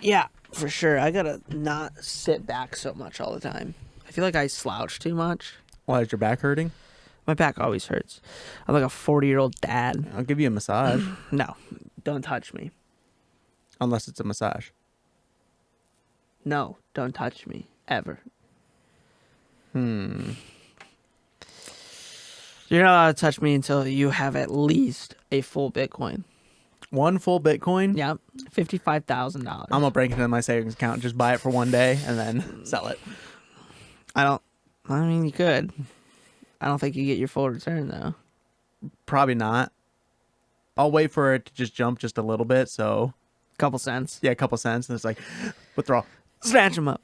Yeah, for sure. I gotta not sit back so much all the time. I feel like I slouch too much. Why is your back hurting? My back always hurts. I'm like a 40-year-old dad. I'll give you a massage. No, don't touch me. Unless it's a massage. No, don't touch me. Ever. Hmm. You're not allowed to touch me until you have at least a full Bitcoin. One full Bitcoin? Yep. $55,000. I'm going to break it into my savings account. Just buy it for one day and then sell it. I mean, you could. I don't think you get your full return, though. Probably not. I'll wait for it to just jump just a little bit. So, Couple cents. yeah, a couple cents. And it's like, withdraw. Snatch them up.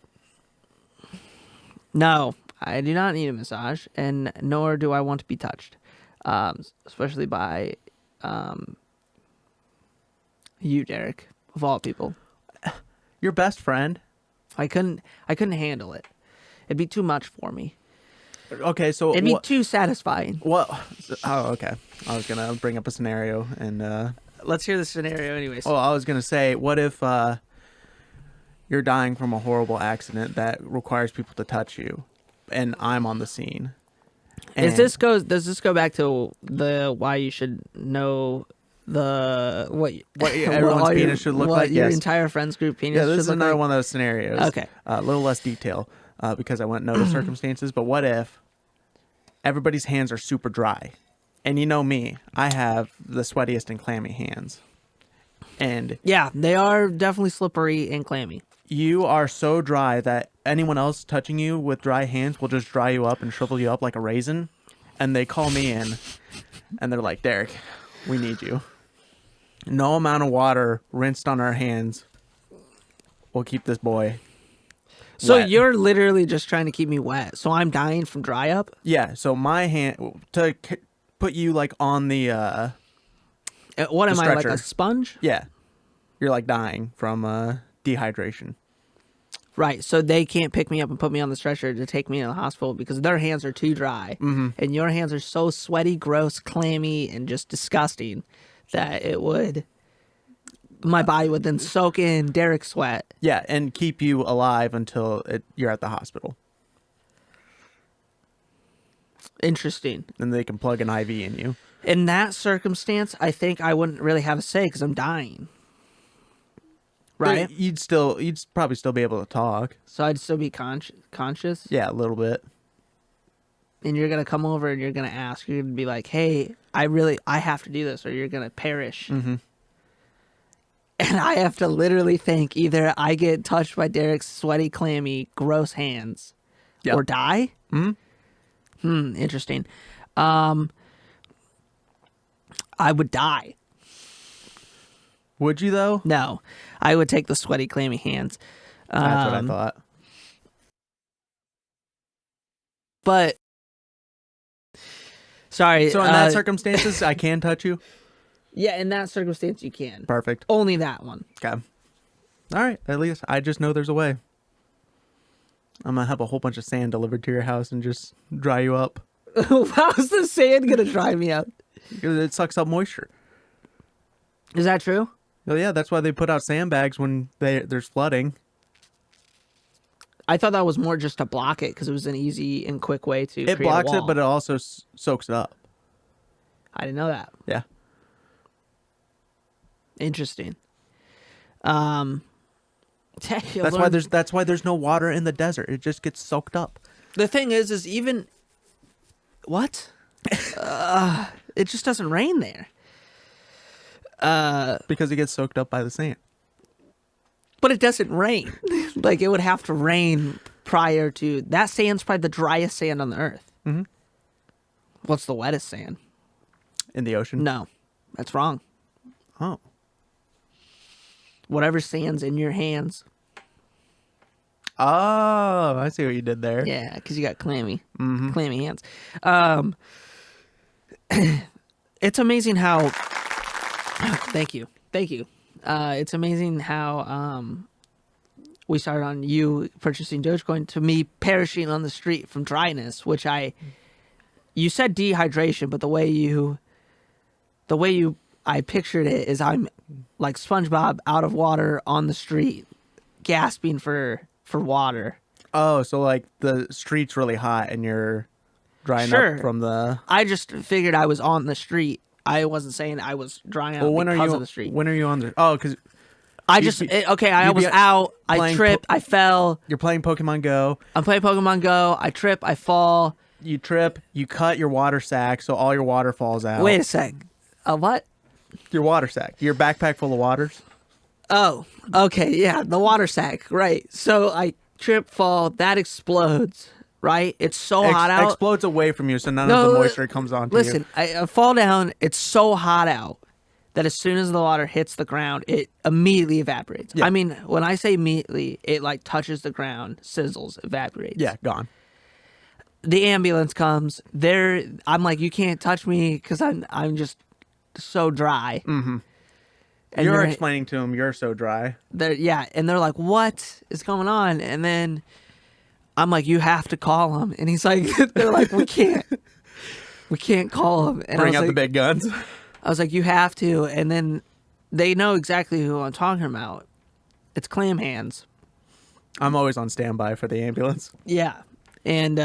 No, I do not need a massage, and nor do I want to be touched, especially by you, Derek, of all people. Your best friend? I couldn't handle it. It'd be too much for me. Okay, so It'd be too satisfying. What? Oh, okay. I was gonna bring up a scenario, and Let's hear the scenario, anyways. I was gonna say, what if you're dying from a horrible accident that requires people to touch you, and I'm on the scene? Does this go back to the why you should know the what everyone's penis should look like? Your Yes. entire friends group penis. Yeah, this should is look another like? one of those scenarios. Okay. A little less detail because I wouldn't know the circumstances. But what if everybody's hands are super dry? And you know me, I have the sweatiest and clammy hands. And Yeah, they are definitely slippery and clammy. you are so dry that anyone else touching you with dry hands will just dry you up and shrivel you up like a raisin. And they call me in and they're like, Derek, we need you. No amount of water rinsed on our hands will keep this boy So wet. you're literally just trying to keep me wet. So I'm dying from dry up. Yeah, so my hand put you like on the What am I, like stretcher. a sponge? yeah, you're like dying from dehydration. Right. So they can't pick me up and put me on the stretcher to take me to the hospital because their hands are too dry, and your hands are so sweaty, gross, clammy, and just disgusting that my body would then soak in Derek's sweat. Yeah, and keep you alive until you're at the hospital. Interesting. Then they can plug an IV in you. In that circumstance, I think I wouldn't really have a say because I'm dying. Right. But you'd probably still be able to talk. So I'd still be conscious. Yeah, a little bit. And you're going to come over and you're going to ask. You're going to be like, hey, I have to do this or you're going to perish. Mm-hmm. And I have to literally think either I get touched by Derek's sweaty, clammy, gross hands or die. Mm-hmm. Interesting. I would die. Would you though? No, I would take the sweaty, clammy hands. That's what I thought. But sorry. So in that circumstances, I can touch you? Yeah, in that circumstance, you can. Perfect. Only that one. Okay. All right. At least I just know there's a way. I'm going to have a whole bunch of sand delivered to your house and just dry you up. How's the sand going to dry me out? Because it sucks up moisture. Is that true? Well, yeah, that's why they put out sandbags when there's flooding. I thought that was more just to block it because it was an easy and quick way to It create blocks a it, wall. but it also soaks it up. I didn't know that. Yeah. Interesting. That's why there's no water in the desert. It just gets soaked up. The thing is even what? It just doesn't rain there. Because it gets soaked up by the sand. But it doesn't rain. Like it would have to rain prior to that. Sand's probably the driest sand on the earth. Mm-hmm. What's the wettest sand? In the ocean? No, that's wrong. Oh. Whatever sand's in your hands. Oh, I see what you did there. Yeah, because you got clammy hands. It's amazing how. Thank you. It's amazing how we started on you purchasing Dogecoin to me perishing on the street from dryness, which you said dehydration, but the way I pictured it is I'm like SpongeBob out of water on the street gasping for water. Oh, so like the street's really hot and you're drying Sure. up from the. I just figured I was on the street. I wasn't saying I was drying out Well, when are because you? of the street. When are you on the? Oh, because I you'd just be- I you'd be was out. I playing tripped. I fell. you're playing Pokemon Go. I'm playing Pokemon Go. I trip. I fall. You trip. You cut your water sack, so all your water falls out. Wait a sec. What? Your water sack. Your backpack full of waters. Oh, okay. Yeah, the water sack. Right. So I trip, fall. That explodes. Right. It's so hot out. Explodes away from you, so none No, of the moisture comes onto you. Listen, I fall down. It's so hot out that as soon as the water hits the ground, it immediately evaporates. Yeah. I mean, when I say immediately, it like touches the ground, sizzles, evaporates. Yeah, gone. The ambulance comes. I'm like, you can't touch me because I'm just so dry. Mm-hmm. And You're they're- explaining to him you're so dry. and they're like, what is going on? And then I'm like, you have to call him. And he's like, they're like, we can't call him. And Bring I out was the like, big guns. I was like, you have to. And then they know exactly who I'm talking about. It's Clam Hands. I'm always on standby for the ambulance. Yeah. And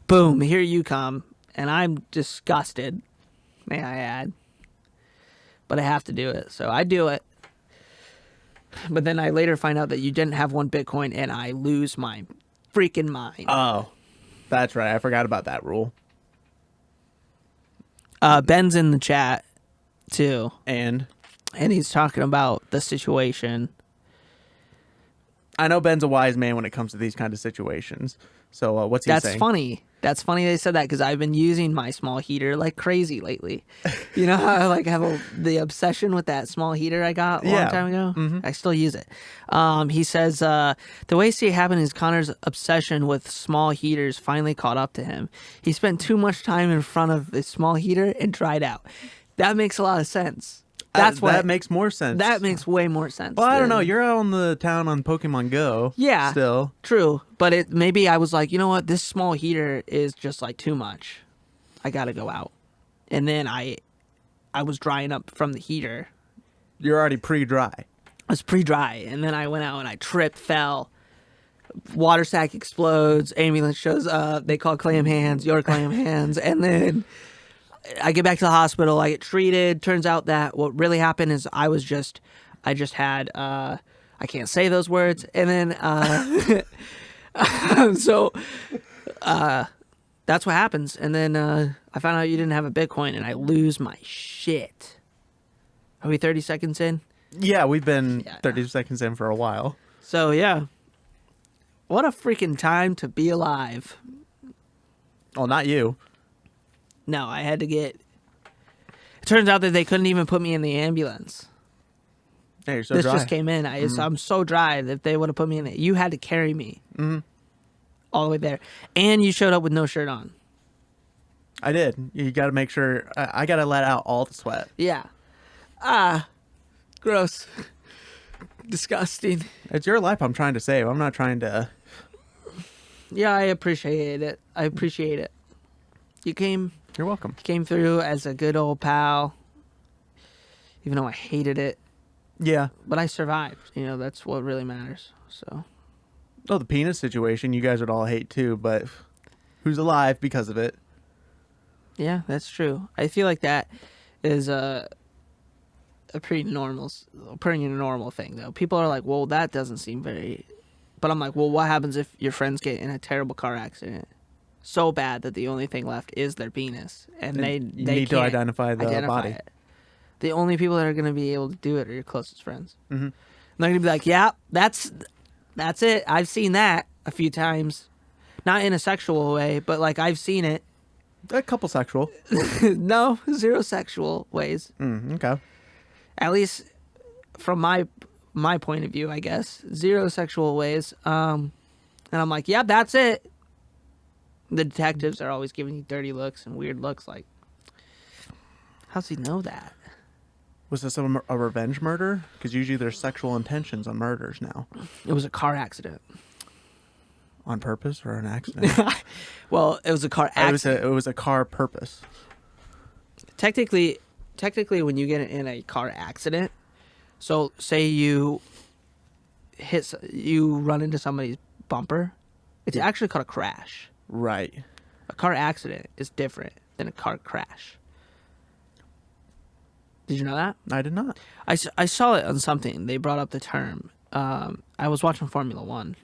boom, here you come. And I'm disgusted, may I add. But I have to do it. So I do it. But then I later find out that you didn't have 1 Bitcoin and I lose my freaking mind. Oh, that's right. I forgot about that rule. Ben's in the chat too. And And he's talking about the situation. I know Ben's a wise man when it comes to these kind of situations. So what's he That's saying? funny. That's funny they said that because I've been using my small heater like crazy lately. You know how I like have the obsession with that small heater I got a long Yeah. time ago? Mhm. I still use it. He says, the way I see it happen is Connor's obsession with small heaters finally caught up to him. He spent too much time in front of the small heater and dried out. That makes a lot of sense. That's that makes more sense. That makes way more sense. Well, I don't know. than- You're out on the town on Pokemon Go. Yeah. Still. True, but maybe I was like, you know what, this small heater is just like too much. I gotta go out, and then I was drying up from the heater. You're already pre-dry. I was pre-dry, and then I went out and I tripped, fell. Water sack explodes. Ambulance shows up. They call Clam Hands. Your Clam Hands, and then I get back to the hospital. I get treated. Turns out that what really happened is I just had I can't say those words, and then so that's what happens. And then I found out you didn't have a Bitcoin, and I lose my shit. Are we 30 seconds in? Yeah, we've been Yeah. 30 seconds in for a while. So yeah, what a freaking time to be alive. Well, not you. No, I had to get. It turns out that they couldn't even put me in the ambulance. Hey, you're so This dry. just came in. I'm so dry that if they would have put me in it, you had to carry me all the way there, and you showed up with no shirt on. I did. You got to make sure. I got to let out all the sweat. Yeah. Gross. Disgusting. It's your life I'm trying to save. I'm not trying to. Yeah, I appreciate it. I appreciate it. You came You're welcome. through as a good old pal, even though I hated it, Yeah. but I survived. You know, that's what really matters. So. Oh, the penis situation you guys would all hate too, but who's alive because of it? Yeah, that's true. I feel like that is a pretty normal thing, though. People are like, "Well, that doesn't seem very," but I'm like, "Well, what happens if your friends get in a terrible car accident, so bad that the only thing left is their penis, and they need to can't identify the body." it. The only people that are going to be able to do it are your closest friends. Mm-hmm. And they're going to be like, "Yeah, that's it. I've seen that a few times, not in a sexual way, but like I've seen it." A couple sexual. No, 0 sexual ways. Okay. At least from my point of view, I guess. 0 sexual ways. And I'm like, yeah, that's it. The detectives are always giving you dirty looks and weird looks. Like, how's he know that? Was this a revenge murder? Because usually there's sexual intentions on murders now. It was a car accident. On purpose or an accident? Well, it was a car accident. It was a car purpose. Technically, when you get in a car accident, so say you you run into somebody's bumper, it's actually called a crash. Right. A car accident is different than a car crash. Did you know that? I did not. I saw it on something. They brought up the term. I was watching Formula One.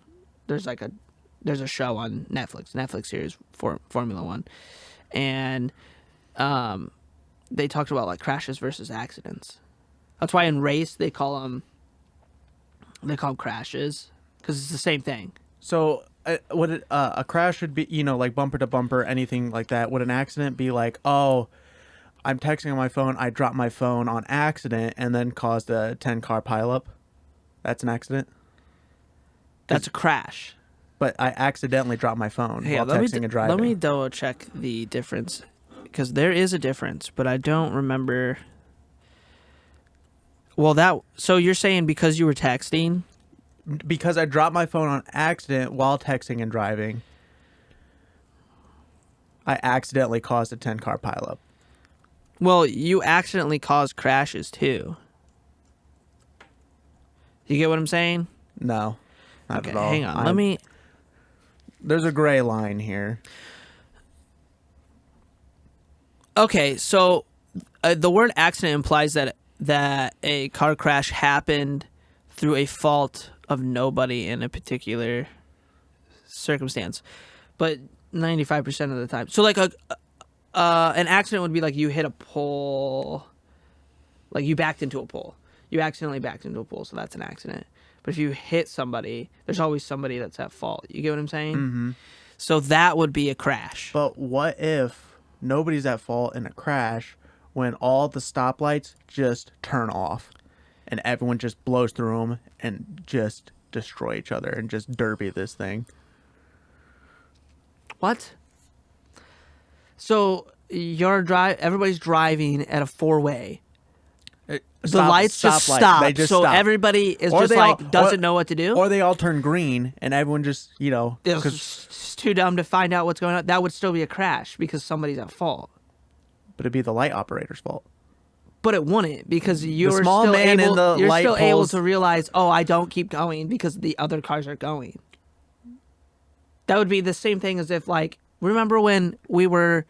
There's a show on Netflix series for Formula One, and they talked about like crashes versus accidents. That's why in race they call them crashes because it's the same thing. So, would a crash would be, like bumper to bumper, anything like that? Would an accident be like, oh, I'm texting on my phone, I dropped my phone on accident, and then caused a 10-car pileup? That's an accident? That's a crash. But I accidentally dropped my phone while texting and driving. Let me double check the difference because there is a difference, but I don't remember. Well, so you're saying because you were texting? Because I dropped my phone on accident while texting and driving, I accidentally caused a 10-car pileup. Well, you accidentally cause crashes too. You get what I'm saying? No, not Okay, at all. hang on. There's a gray line here. Okay, so the word accident implies that a car crash happened through a fault of nobody in a particular circumstance, but 95% of the time. So like an accident would be like you hit a pole, like you backed into a pole. You accidentally backed into a pole, so that's an accident. But if you hit somebody, there's always somebody that's at fault. You get what I'm saying? Mm-hmm. So that would be a crash. But what if nobody's at fault in a crash when all the stoplights just turn off and everyone just blows through them and just destroy each other and just derby this thing? What? So everybody's driving at a four-way. The lights just stop. They just so stop. everybody is just like doesn't know what to do. Or they all turn green and everyone just, It's too dumb to find out what's going on. That would still be a crash because somebody's at fault. But it'd be the light operator's fault. But it wouldn't because you're small still man in the light able poles- to realize, oh, I don't keep going because the other cars are going. That would be the same thing as if, like, remember when I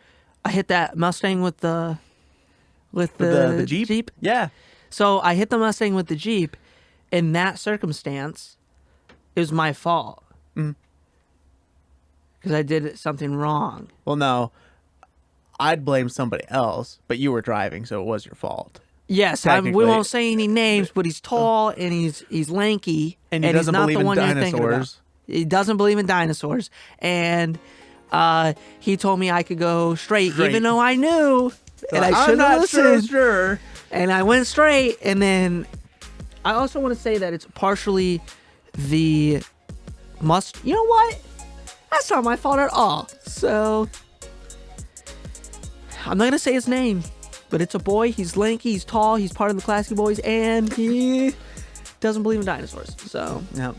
hit that Mustang with the Jeep? Yeah. So I hit the Mustang with the Jeep. In that circumstance, it was my fault. Because I did something wrong. Well, no. I'd blame somebody else, but you were driving, so it was your fault. Yes, we won't say any names, but he's tall and he's lanky, and he doesn't he's not believe the in one you're thinking about. dinosaurs. He doesn't believe in dinosaurs, and he told me I could go straight. Even though I knew, and I should have listened. Sure. And I went straight, and then I also want to say that it's partially the You know what? That's not my fault at all. So I'm not gonna say his name, but it's a boy. He's lanky. He's tall. He's part of the Classy Boys, and he doesn't believe in dinosaurs. So Yep.